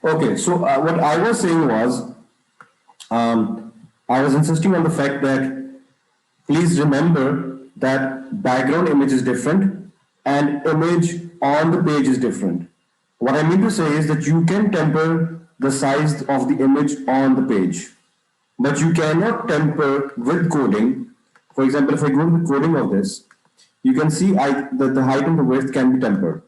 Okay, so what I was saying was, I was insisting on the fact that please remember that background image is different and image on the page is different. What I mean to say is that you can temper the size of the image on the page, but you cannot temper with coding. For example, if I go to the coding of this, you can see that the height and the width can be tempered.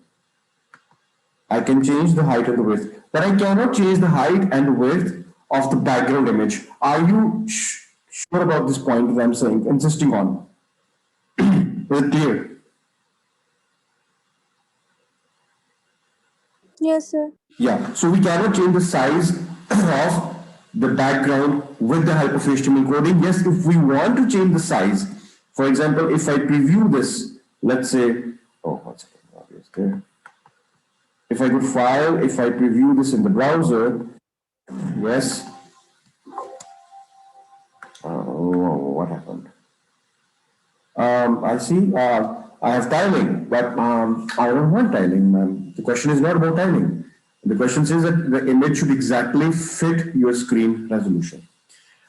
I can change the height and the width, but I cannot change the height and the width of the background image. Are you sure about this point that I'm saying, insisting on? Is it clear? Yes, sir. Yeah, so we cannot change the size of the background with the help of HTML coding. Yes, if we want to change the size, for example, if I preview this, let's say, oh, 1 second, obvious there. If I go to file, if I preview this in the browser, yes. Oh, what happened? I see. I have tiling, but I don't want tiling. The question is not about tiling. The question says that the image should exactly fit your screen resolution.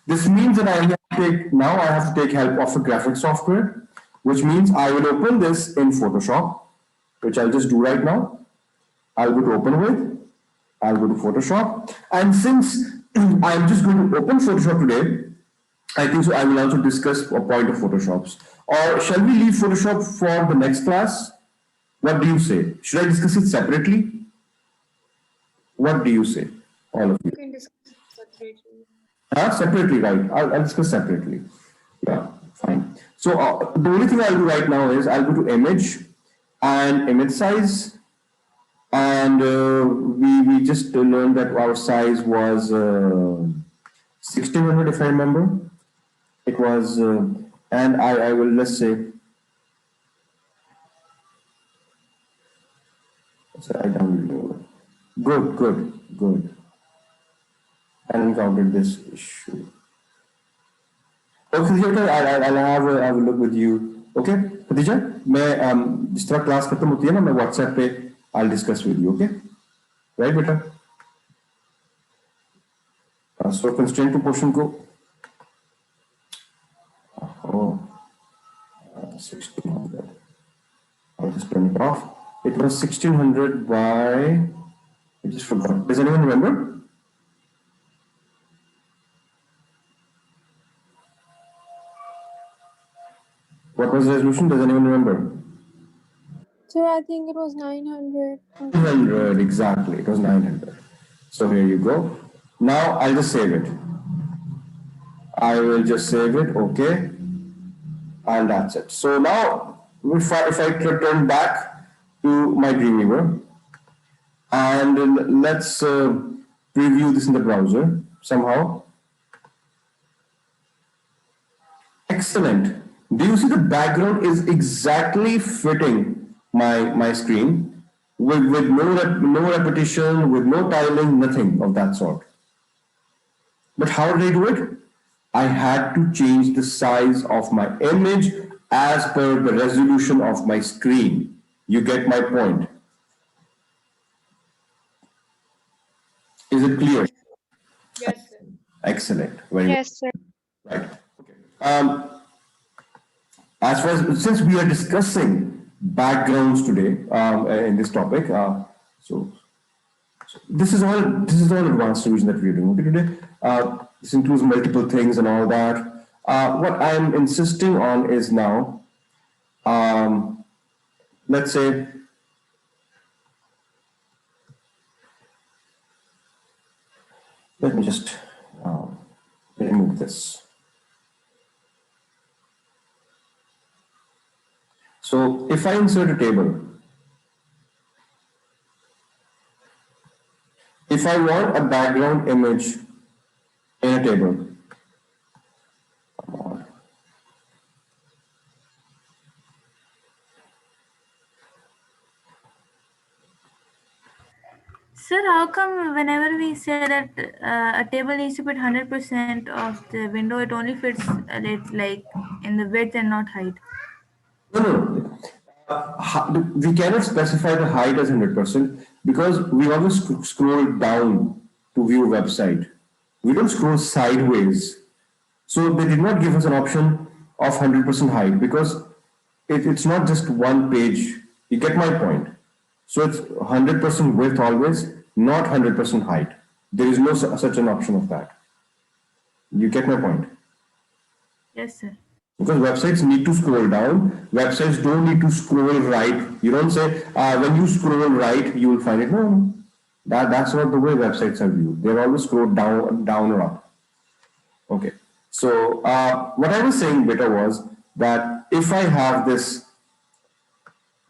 This means that I have to take help of a graphic software, which means I will open this in Photoshop, which I'll just do right now. I'll go to open with, I'll go to Photoshop, and since I'm just going to open Photoshop today, I think so I will also discuss a point of Photoshops. Or shall we leave Photoshop for the next class? What do you say? Should I discuss it separately? What do you say, all of you? You can discuss separately. Separately, right? I'll discuss separately. Yeah, fine. So the only thing I'll do right now is I'll go to image and image size, and we just learned that our size was 1600 if I remember. It was, and I will, let's say, I downloaded. Good. I encountered this issue. Okay, I'll have a look with you. Okay, Khadija, मैं जिस तरह class खत्म होती है ना, मैं WhatsApp पे I'll discuss with you. Okay, right, बेटा? So constraint to portion को. Oh, 1600. I'll just turn it off. It was 1600 by. I just forgot. Does anyone remember? What was the resolution? Does anyone remember? Sir, I think it was 900. 900, exactly. It was 900. So here you go. Now I'll just save it. I will just save it. Okay. And that's it. So now, if I turn back to my Dreamweaver, and let's preview this in the browser somehow. Excellent. Do you see the background is exactly fitting my screen with no repetition, with no tiling, nothing of that sort. But how did I do it? I had to change the size of my image as per the resolution of my screen. You get my point. Is it clear? Yes, sir. Excellent. Very yes, sir. Right. Okay. As far as, since we are discussing backgrounds today in this topic, so this is all advanced revision that we're doing okay, today. This includes multiple things and all that. What I'm insisting on is now, let's say, let me just remove this. So if I insert a table, if I want a background image in a table, Sir, how come whenever we say that a table needs to fit 100% of the window, it only fits it like in the width and not height? No. We cannot specify the height as 100%, Because we always scroll down to view a website. We don't scroll sideways. So they did not give us an option of 100% height because it's not just one page. You get my point. So it's 100% width always, not 100% height. There is no such an option of that. You get my point? Yes, sir. Because websites need to scroll down. Websites don't need to scroll right. You don't say, when you scroll right, you will find it. No. That's not the way websites are viewed. They're always scrolled down or up. Okay. So what I was saying, beta, was that if I have this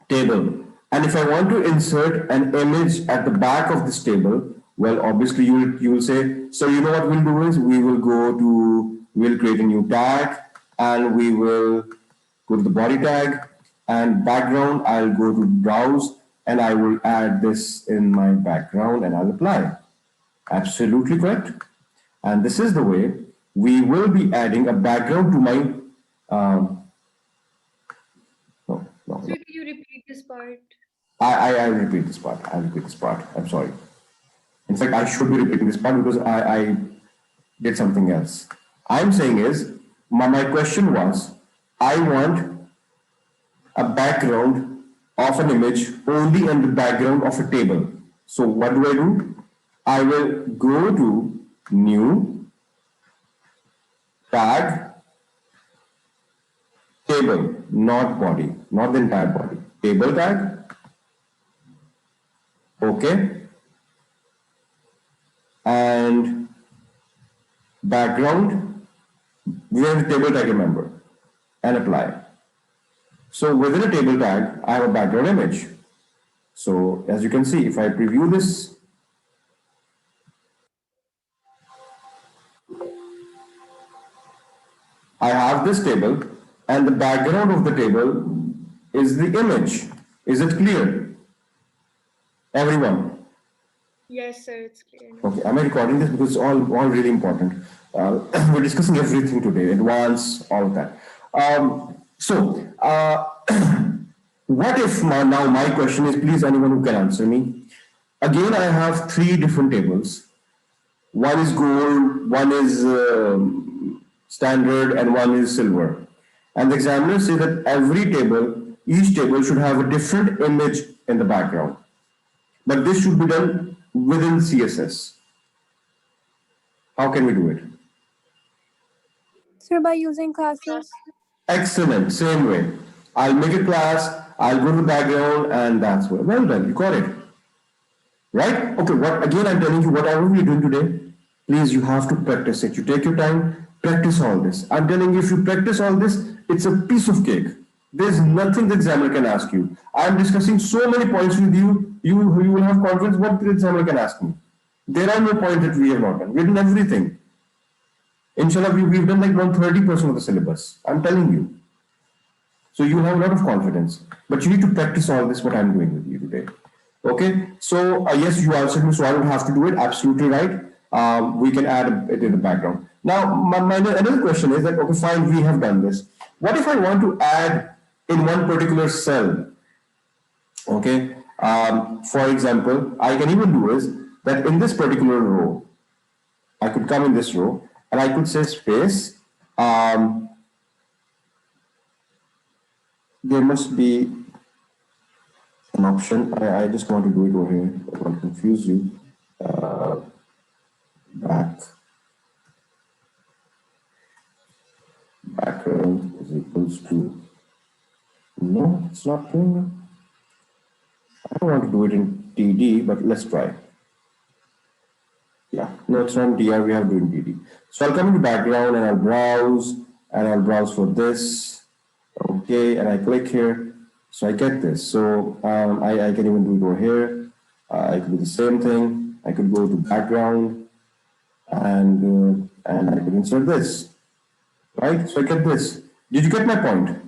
table and if I want to insert an image at the back of this table, well, obviously you will say, so you know what we'll do is we'll create a new tag and we will go to the body tag and background. I'll go to browse and I will add this in my background and I'll apply. Absolutely correct. And this is the way we will be adding a background to my no. So can you repeat this part? I'll repeat this part. I'll repeat this part. I'm sorry. In fact, I should be repeating this part because I did something else. I'm saying is, my question was, I want a background of an image only in the background of a table. So what do? I will go to new tag table, not body, not the entire body. Table tag. Okay. And background, we have a table tag, remember, and apply. So within a table tag, I have a background image. So as you can see, if I preview this, I have this table and the background of the table is the image. Is it clear? Everyone? Yes, sir, it's clear. Okay, am I recording this because it's all really important? We're discussing everything today, advanced, all of that. What if now my question is, please, anyone who can answer me. Again, I have three different tables. One is gold, one is standard, and one is silver. And the examiners say that each table should have a different image in the background. But this should be done within CSS. How can we do it? Sir, by using classes. Excellent, same way. I'll make a class, I'll go to the background, and that's what. Well done, you got it. Right? Okay, again I'm telling you, whatever we're doing today, please, you have to practice it. You take your time, practice all this. I'm telling you, if you practice all this, it's a piece of cake. There's nothing the examiner can ask you. I'm discussing so many points with you, you will have confidence what the examiner can ask me. There are no points that we have not done. We've done everything. Inshallah, we've done like 130% of the syllabus. I'm telling you. So you have a lot of confidence. But you need to practice all this, what I'm doing with you today. Okay? So, yes, you answered me, so I don't have to do it. Absolutely right. We can add it in the background. Now, my another question is that, okay, fine, we have done this. What if I want to add in one particular cell? Okay? For example, I can even do is that in this particular row, I could come in this row and I could say space. There must be an option. I just want to do it over here. I don't want to confuse you. Background is equals to. No, it's not doing it. I don't want to do it in TD, but let's try. Yeah, no, it's not DR, we have to do in TD. So I'll come into background and I'll browse for this. Okay, and I click here. So I get this. So I can even do it over here. I could do the same thing. I could go to background and I could insert this. Right? So I get this. Did you get my point?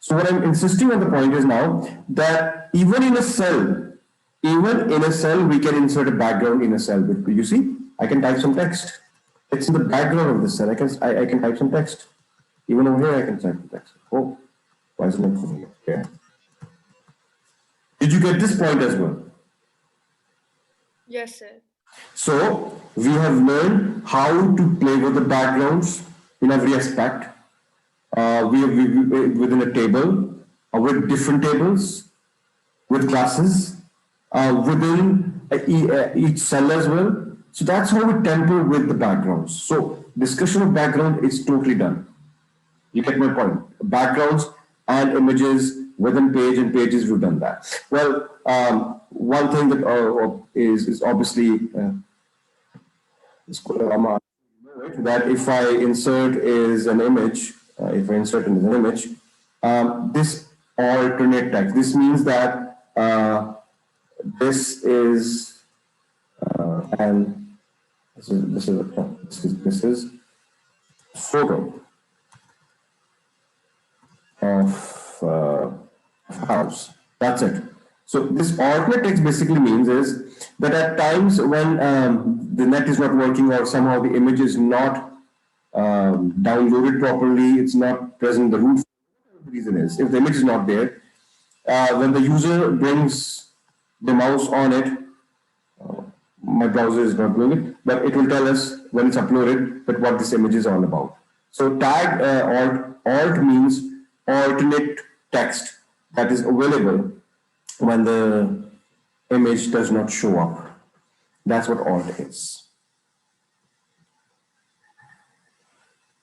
So what I'm insisting on the point is now that even in a cell, we can insert a background in a cell. You see, I can type some text. It's in the background of the cell. I can type some text. Even over here, I can type some text. Oh, why isn't it over here? Did you get this point as well? Yes, sir. So we have learned how to play with the backgrounds in every aspect. Within a table, with different tables, with classes, within each cell as well. So that's how we temper with the backgrounds. So discussion of background is totally done. You get my point. Backgrounds and images within page and pages, we've done that. Well, one thing that is obviously that if I insert is an image, if I insert an image, this alternate text. This means that this is and this is photo of house. That's it. So this alternate text basically means is that at times when the net is not working or somehow the image is not downloaded properly, it's not present the root. The reason is if the image is not there, when the user brings the mouse on it, my browser is not doing it, but it will tell us when it's uploaded that what this image is all about. So tag alt means alternate text that is available when the image does not show up. That's what alt is.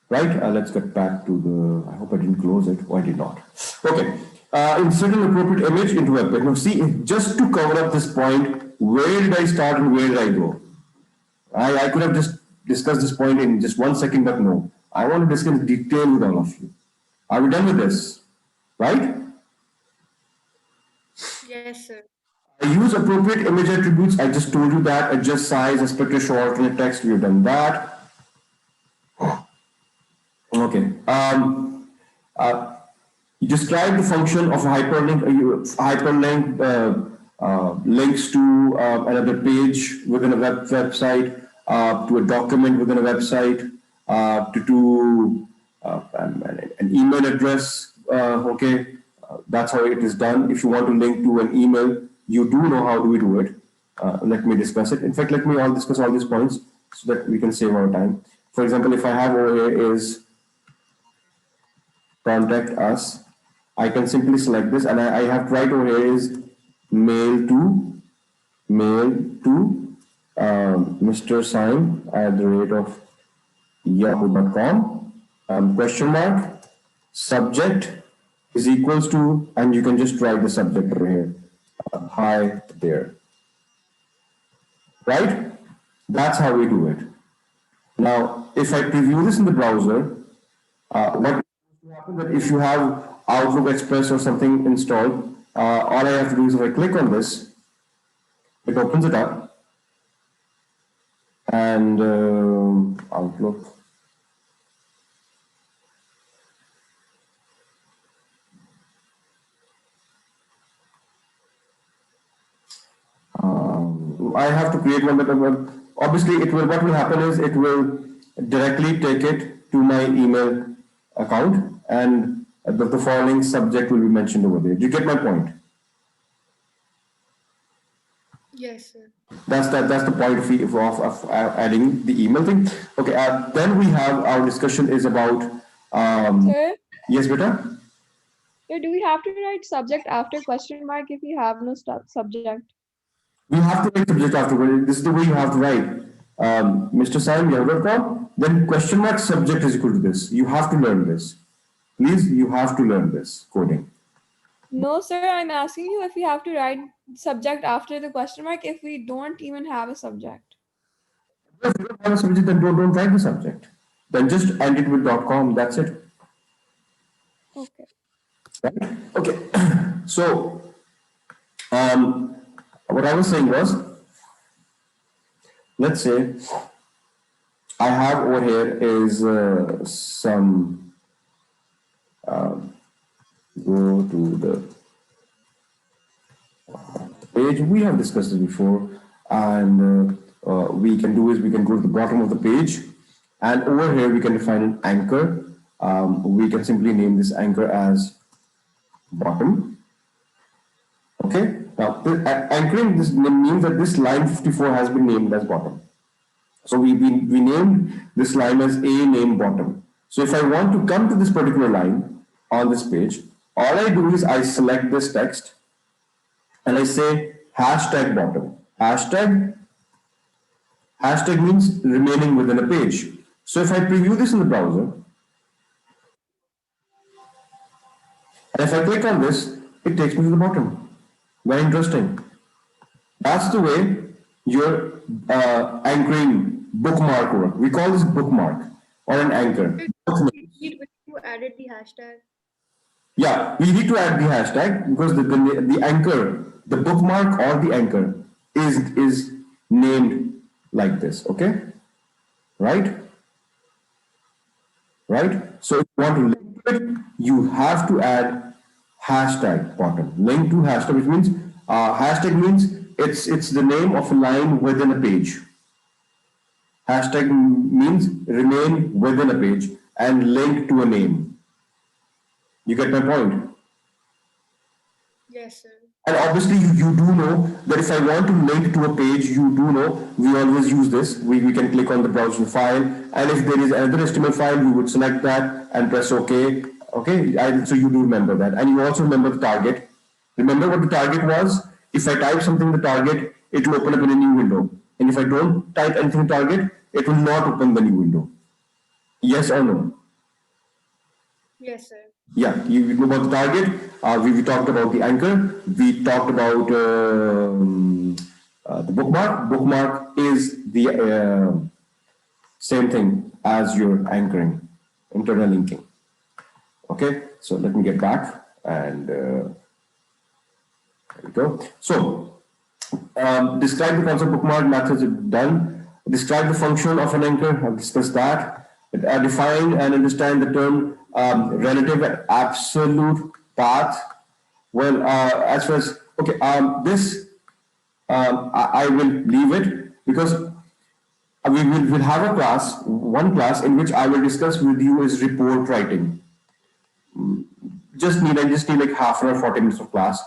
Right? Let's get back to the, I hope I didn't close it. Oh, I did not. Okay. Insert an appropriate image into a page. Now see, just to cover up this point, where did I start and where did I go? I could have just discussed this point in just 1 second, but no. I want to discuss in detail with all of you. Are we done with this? Right? Yes, sir. I use appropriate image attributes. I just told you that. Adjust size, aspect ratio, alternate text. We've done that. Okay. You describe the function of a hyperlink. Links to another page within a website, to a document within a website, to an email address. Okay, that's how it is done. If you want to link to an email, you do know how do we do it. Let me discuss it. In fact, let me discuss all these points so that we can save our time. For example, if I have over here is contact us, I can simply select this and I have to write over here is mail to Mr. Singh @ yahoo.com, question mark, subject is equals to, and you can just write the subject over here, hi there. Right? That's how we do it. Now, if I preview this in the browser, what will happen that if you have Outlook Express or something installed, all I have to do is if I click on this, it opens it up, and Outlook. I have to create one, but obviously it will. What will happen is it will directly take it to my email account, and the following subject will be mentioned over there. Do you get my point? Yes, sir. That's the point of adding the email thing. Okay. Then we have our discussion is about. Sir, Yes, beta. do we have to write subject after question mark if we have no subject? We have to write subject afterward. This is the way you have to write. Mr. Saim, yahoo.com, then question mark subject is equal to this. You have to learn this. Please, you have to learn this coding. No, sir, I'm asking you if we have to write subject after the question mark if we don't even have a subject. If you don't have a subject, then don't write the subject. Then just end it with .com. That's it. Okay. Right? Okay. So, what I was saying was, let's say I have over here is some go to the page. We have discussed this before, and we can do is we can go to the bottom of the page, and over here we can define an anchor. We can simply name this anchor as bottom. Okay, Now, anchoring this means that this line 54 has been named as bottom. So we named this line as A name bottom. So if I want to come to this particular line on this page, all I do is I select this text and I say hashtag bottom. Hashtag means remaining within a page. So if I preview this in the browser, and if I click on this, it takes me to the bottom. Very interesting. That's the way your anchoring bookmark work. We call this bookmark or an anchor. You added the hashtag. Yeah, we need to add the hashtag because the anchor, the bookmark or the anchor is named like this. Okay, right? So if you want to link to it, you have to add hashtag bottom. Link to hashtag, which means hashtag means it's the name of a line within a page. Hashtag means remain within a page and link to a name. You get my point? Yes, sir. And obviously you do know that if I want to link to a page, you do know we always use this. We can click on the browser file, and if there is another HTML file, we would select that and press OK. Okay, so you do remember that. And you also remember the target. Remember what the target was? If I type something in the target, it will open up in a new window. And if I don't type anything in target, it will not open the new window. Yes or no? Yes, sir. Yeah, you know about the target. We talked about the anchor. We talked about the bookmark. Bookmark is the same thing as your anchoring, internal linking. Okay, so let me get back and there we go. So describe the concept bookmark methods are done. Describe the function of an anchor. I've discussed that. Define and understand the term relative and absolute path. Well, as far as okay, this I will leave it because we'll have a class, one class in which I will discuss with you is report writing. I just need like half an hour, 40 minutes of class.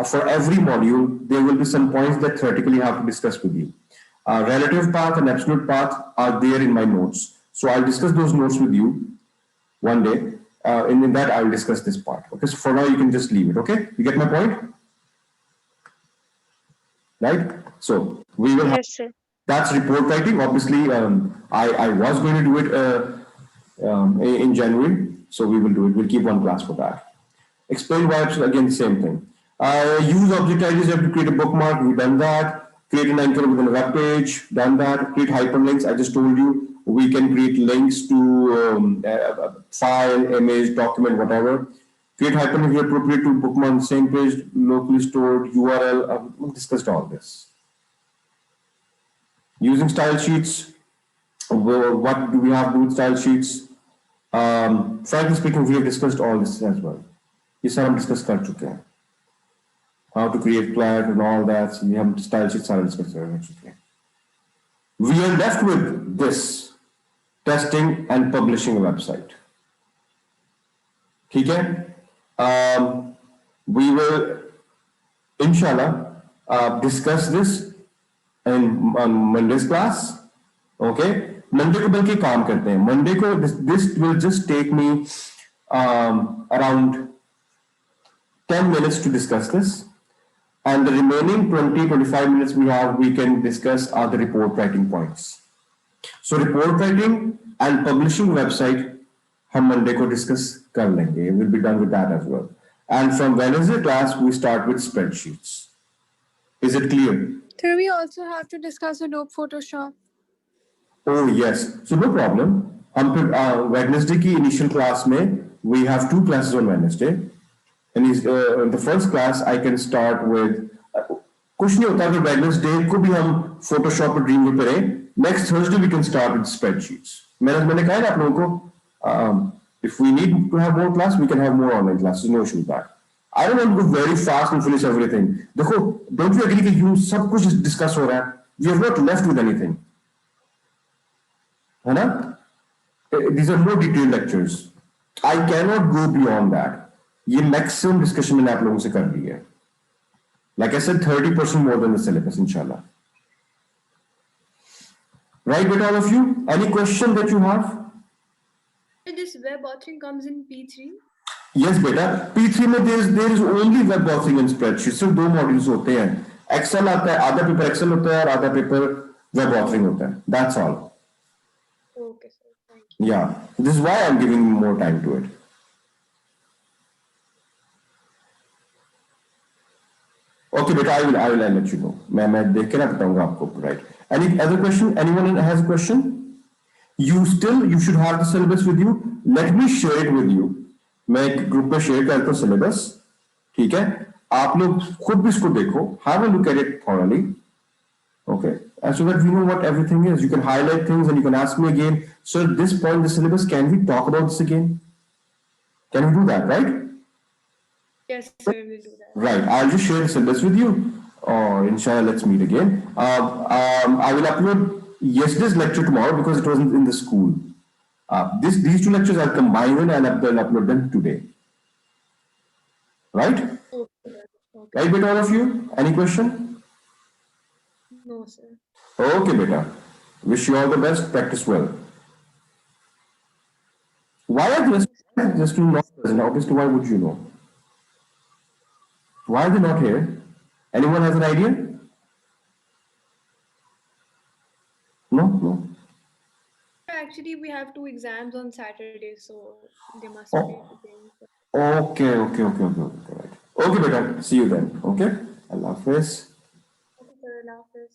For every module, there will be some points that theoretically I have to discuss with you. Relative path and absolute path are there in my notes. So I'll discuss those notes with you one day. In that, I will discuss this part. Okay, so for now, you can just leave it. Okay, you get my point? Right? So we will have, Yes, sir. that's report writing. Obviously, I was going to do it in January. So we will do it. We'll keep one class for that. Explain vibes, again, the same thing. Use object IDs, you have to create a bookmark. We've done that. Create an anchor within a web page. Done that. Create hyperlinks. I just told you. We can create links to file, image, document, whatever. Create hyperlink where appropriate to bookmark on the same page, locally stored URL. We discussed all this. Using style sheets. What do we have to do with style sheets? Frankly speaking, we have discussed all this as well. ये सब हम discuss कर चुके हैं. How to create class and all that. So we have style sheets सारा discuss कर चुके हैं. We are left with this: testing and publishing a website. ठीक है? We will, inshallah, discuss this on Monday's class. Okay? Monday को बल्कि काम करते हैं. Monday को this will just take me around 10 minutes to discuss this, and the remaining 20-25 minutes we can discuss are the report writing points. So report writing and publishing website हम Monday को discuss कर लेंगे. We'll be done with that as well. And from Wednesday class we start with spreadsheets. Is it clear? Sir, we also have to discuss Adobe Photoshop. Oh yes, so no problem. हम फिर Wednesday की initial class में we have two classes on Wednesday. And in the first class I can start with कुछ नहीं होता अगर Wednesday को भी हम Photoshop पर ड्रीम में करें. Next Thursday we can start with spreadsheets. मैंने कहा ना आप लोगों को if we need to have more class we can have more online classes. No issue with that. I don't want to go very fast and finish everything. देखो, don't you agree कि you सब कुछ discuss हो रहा है? We are not left with anything. है ना? These are more detailed lectures. I cannot go beyond that. ये maximum discussion मैंने आप लोगों से कर ली है. Like I said, 30% more than the syllabus, inshallah. Right, with all of you? Any question that you have? This web authoring comes in P3. Yes, beta. P3 में there is only web authoring and spreadsheet. सिर्फ दो modules होते हैं. Excel आता है, आधा paper Excel होता है और आधा पेपर web authoring होता है. That's all. Okay, sir. Thank you. Yeah, this is why I'm giving more time to it. Okay, beta, I'll let you know. मैं देख के ना बताऊंगा आपको. Right. Any other question? Anyone has a question? You should have the syllabus with you. Let me share it with you. मैं एक group में share करता हूँ syllabus. ठीक है? आप लोग खुद भी इसको देखो. Have a look at it thoroughly. Okay. And so that we know what everything is. You can highlight things and you can ask me again. So at this point, the syllabus, can we talk about this again? Can we do that, right? Yes, sir, we'll do that. Right. I'll just share the syllabus with you. Or inshallah, let's meet again. I will upload yesterday's lecture tomorrow because it wasn't in the school. These two lectures I'll combine it and I'll upload them today. Right? Okay, sir. Okay. Right, beta, all of you? Any question? No, sir. Okay, beta. Wish you all the best. Practice well. Why are the rest two not present? Obviously, why would you know? Why are they not here? Anyone has an idea? No? Actually, we have 2 exams on Saturday, so they must Oh. be preparing for. Okay. Right. Okay, beta. See you then. Okay? Allah Hafiz. Okay, sir. Allah Hafiz.